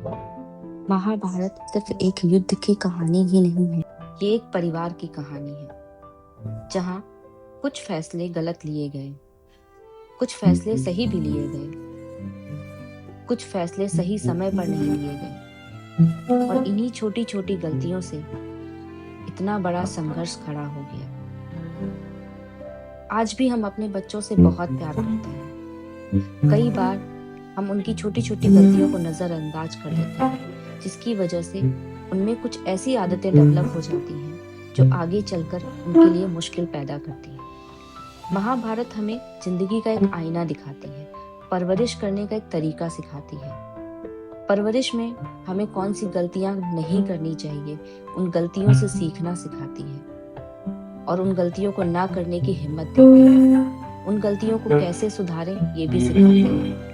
महाभारत सिर्फ एक युद्ध की कहानी ही नहीं है, ये एक परिवार की कहानी है जहाँ कुछ फैसले गलत लिए गए, कुछ फैसले सही भी लिए गए, कुछ फैसले सही समय पर नहीं लिए गए और इन्हीं छोटी छोटी गलतियों से इतना बड़ा संघर्ष खड़ा हो गया। आज भी हम अपने बच्चों से बहुत प्यार करते हैं। कई बार हम उनकी छोटी छोटी गलतियों को नजरअंदाज कर देते हैं, जिसकी वजह से उनमें कुछ ऐसी आदतें डेवलप हो जाती हैं जो आगे चलकर उनके लिए मुश्किल पैदा करती हैं। महाभारत हमें जिंदगी का एक आईना दिखाती है, परवरिश करने का एक तरीका सिखाती है। परवरिश में हमें कौन सी गलतियां नहीं करनी चाहिए, उन गलतियों से सीखना सिखाती है और उन गलतियों को ना करने की हिम्मत देती है। उन गलतियों को कैसे सुधारें ये भी सिखाती है।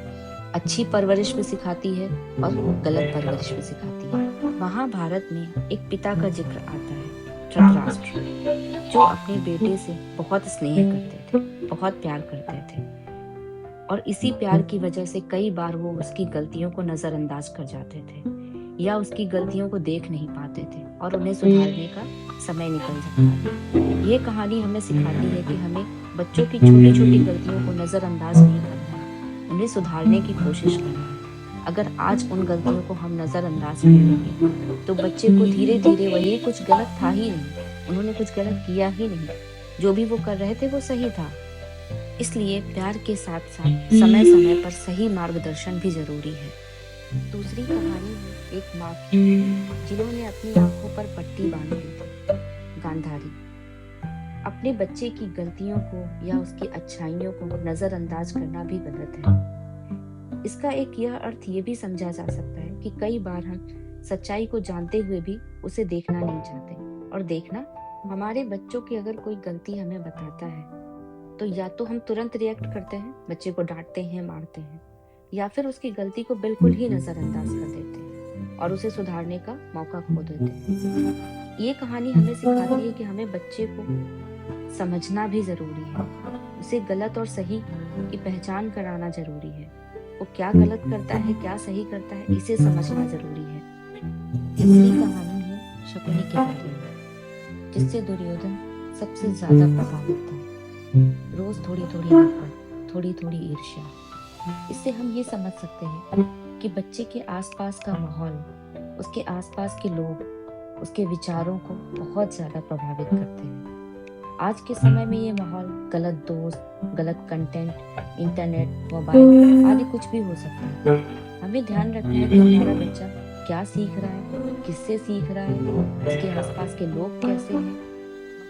अच्छी परवरिश भी सिखाती है और गलत परवरिश भी सिखाती है। महाभारत में एक पिता का जिक्र आता है, धृतराष्ट्र, जो अपने बेटे से बहुत स्नेह करते थे, बहुत प्यार करते थे और इसी प्यार की वजह से कई बार वो उसकी गलतियों को नजरअंदाज कर जाते थे या उसकी गलतियों को देख नहीं पाते थे और उन्हें सुधारने का समय निकल जाता है। ये कहानी हमें सिखाती है कि हमें बच्चों की छोटी छोटी गलतियों को नजरअंदाज नहीं करना है, उन्हें सुधारने की कोशिश करना है। अगर आज उन गलतियों को हम नजरअंदाज कर लेंगे तो बच्चे को धीरे धीरे वही कुछ गलत था ही नहीं, उन्होंने कुछ गलत किया ही नहीं, जो भी वो कर रहे थे वो सही था। इसलिए प्यार के साथ साथ समय समय पर सही मार्गदर्शन भी जरूरी है। दूसरी कहानी है एक माँ की, जिन्होंने अपनी आंखों पर पट्टी बांध ली थी। गांधारी अपने बच्चे की गलतियों को या उसकी अच्छाइयों को नजरअंदाज करना भी गलत है। इसका एक यह अर्थ ये भी समझा जा सकता है कि कई बार हम सच्चाई को जानते हुए भी उसे देखना नहीं चाहते, और देखना, हमारे बच्चों की अगर कोई गलती हमें बताता है तो या तो हम तुरंत रिएक्ट करते हैं, बच्चे को डांटते हैं, मारते हैं, या फिर उसकी गलती को बिल्कुल ही नजरअंदाज कर देते हैं और उसे सुधारने का मौका खो देते हैं। ये कहानी हमें सिखाती है कि हमें बच्चे को समझना भी जरूरी है, उसे गलत और सही की पहचान कराना जरूरी है। वो क्या गलत करता है, क्या सही करता है, इसे समझना जरूरी है। तीसरी कहानी है शकुनी के बारे में, जिससे दुर्योधन सबसे ज्यादा प्रभावित था। रोज थोड़ी थोड़ी नफरत, थोड़ी थोड़ी ईर्ष्या। इससे हम ये समझ सकते हैं कि बच्चे के आसपास का माहौल, उसके आसपास के लोग, उसके विचारों को बहुत ज्यादा प्रभावित करते हैं। आज के समय में ये माहौल गलत दोस्त, गलत कंटेंट, इंटरनेट, मोबाइल आदि कुछ भी हो सकता है। हमें ध्यान रखना है कि हमारा बच्चा क्या सीख रहा है, किससे सीख रहा है, उसके आसपास के लोग कैसे हैं।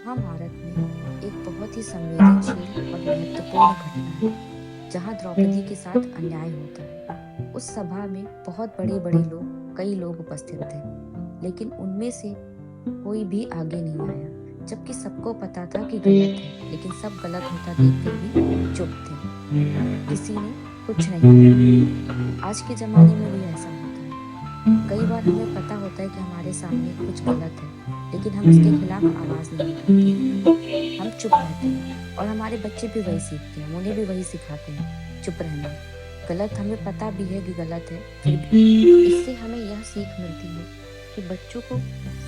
महाभारत में एक बहुत ही संवेदनशील और महत्वपूर्ण घटना है जहाँ द्रौपदी के साथ अन्याय होता है। उस सभा में बहुत बड़े बड़े लोग, कई लोग उपस्थित थे, लेकिन उनमें से कोई भी आगे नहीं आया, जबकि सबको पता था कि गलत है, लेकिन सब गलत होता देखकर भी चुप थे, किसी ने कुछ नहीं किया। आज के जमाने में भी ऐसा होता है। कई बार हमें पता होता है कि हमारे सामने कुछ गलत है, लेकिन हम इसके खिलाफ आवाज नहीं उठाते, हम चुप रहते हैं और हमारे बच्चे भी वही सीखते हैं, उन्हें भी वही सिखाते हैं, चुप रहना। गलत हमें पता भी है कि गलत है, फिर भी इससे हमें यह सीख मिलती है कि बच्चों को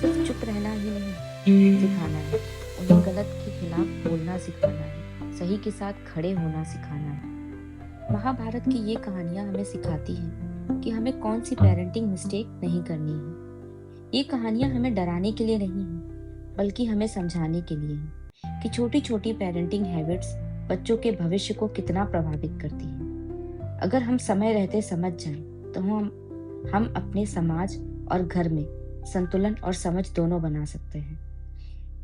सिर्फ चुप रहना ही नहीं सिखाना है, उन्हें गलत के खिलाफ बोलना सिखाना है, सही के साथ खड़े होना सिखाना है। महाभारत की ये कहानियां हमें सिखाती हैं कि हमें कौन सी पेरेंटिंग मिस्टेक नहीं करनी है। ये कहानियां हमें डराने के लिए नहीं हैं, बल्कि हमें समझाने के लिए हैं कि छोटी छोटी पेरेंटिंग हैबिट्स बच्चों के भविष्य को कितना प्रभावित करती हैं। अगर हम समय रहते समझ जाएं, तो हम अपने समाज और घर में संतुलन और समझ दोनों बना सकते हैं।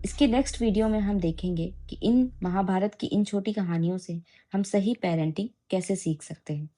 इसके नेक्स्ट वीडियो में हम देखेंगे कि इन महाभारत की इन छोटी कहानियों से हम सही पेरेंटिंग कैसे सीख सकते हैं।